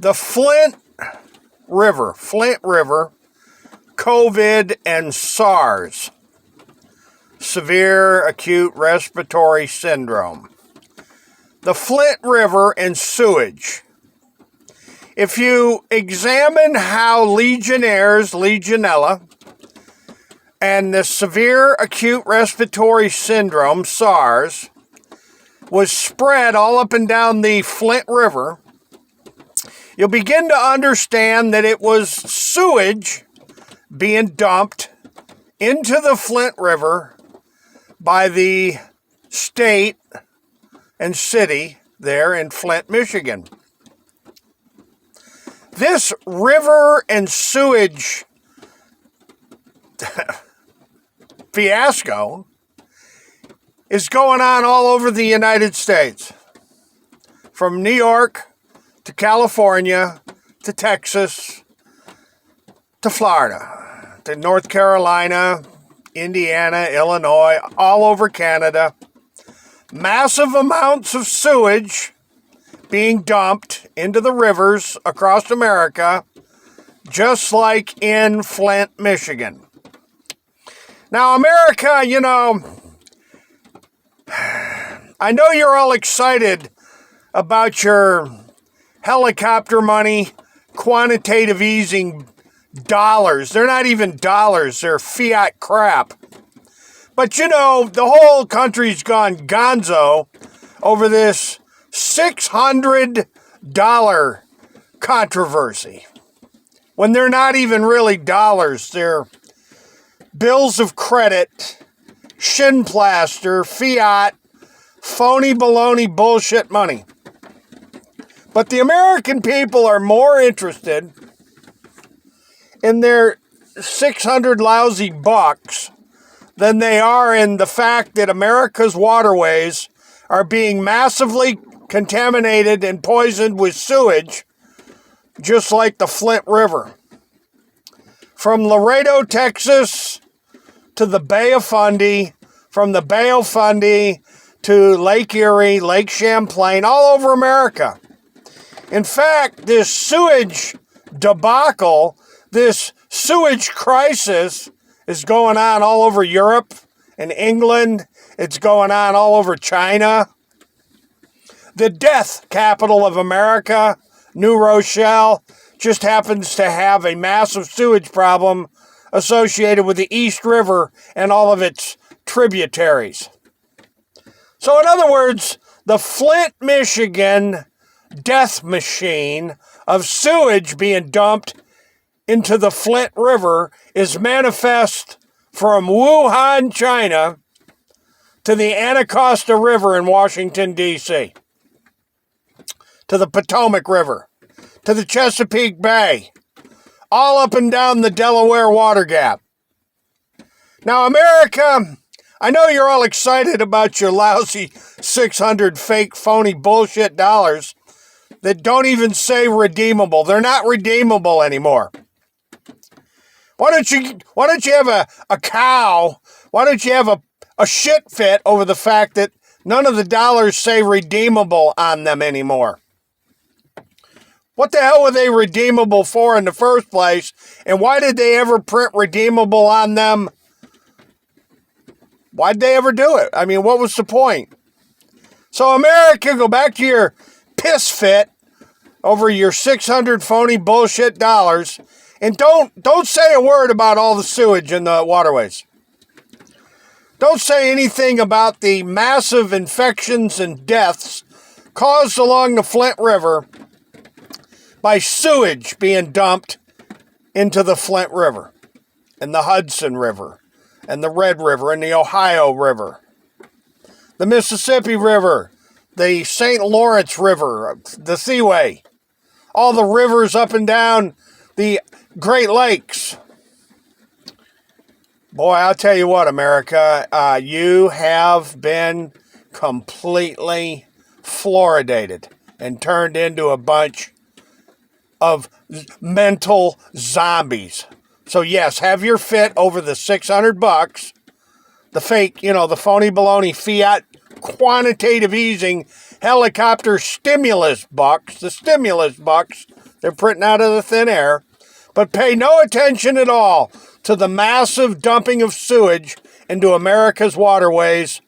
The Flint River, COVID and SARS, severe acute respiratory syndrome. The Flint River and sewage. If you examine how Legionella, and the severe acute respiratory syndrome, SARS, was spread all up and down the Flint River, you'll begin to understand that it was sewage being dumped into the Flint River by the state and city there in Flint, Michigan. This river and sewage fiasco is going on all over the United States, from New York to California to Texas to Florida to North Carolina, Indiana, Illinois, all over Canada. Massive amounts of sewage being dumped into the rivers across America, just like in Flint, Michigan. Now, America, I know you're all excited about your helicopter money, quantitative easing dollars. They're not even dollars, they're fiat crap. But the whole country's gone gonzo over this $600 controversy. When they're not even really dollars, they're bills of credit, shin plaster, fiat, phony baloney bullshit money. But the American people are more interested in their 600 lousy bucks than they are in the fact that America's waterways are being massively contaminated and poisoned with sewage, just like the Flint River. From Laredo, Texas, to the Bay of Fundy, from the Bay of Fundy to Lake Erie, Lake Champlain, all over America. In fact, this sewage debacle, this sewage crisis is going on all over Europe and England. It's going on all over China. The death capital of America, New Rochelle, just happens to have a massive sewage problem associated with the East River and all of its tributaries. So in other words, the Flint, Michigan death machine of sewage being dumped into the Flint River is manifest from Wuhan, China, to the Anacostia River in Washington, D.C., to the Potomac River, to the Chesapeake Bay, all up and down the Delaware Water Gap. Now, America, I know you're all excited about your lousy 600 fake, phony bullshit dollars that don't even say redeemable. They're not redeemable anymore. Why don't you have a cow? Why don't you have a shit fit over the fact that none of the dollars say redeemable on them anymore? What the hell were they redeemable for in the first place? And why did they ever print redeemable on them? Why'd they ever do it? I mean, what was the point? So America, go back to your piss fit over your 600 phony bullshit dollars, and don't say a word about all the sewage in the waterways. Don't say anything about the massive infections and deaths caused along the Flint River by sewage being dumped into the Flint River and the Hudson River and the Red River and the Ohio River, the Mississippi River, the St. Lawrence River, the Seaway, all the rivers up and down the Great Lakes. Boy, I'll tell you what, America, you have been completely fluoridated and turned into a bunch of mental zombies. So yes, have your fit over the $600, the fake, the phony baloney fiat quantitative easing helicopter stimulus bucks, the stimulus bucks They're printing out of the thin air. But pay no attention at all to the massive dumping of sewage into America's waterways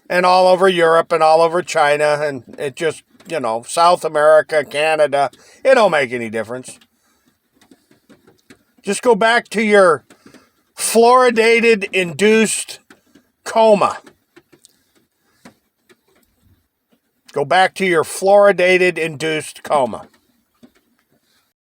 and all over Europe and all over China. And it just, South America, Canada. It don't make any difference. Just go back to your fluoridated induced coma. Go back to your fluoridated induced coma.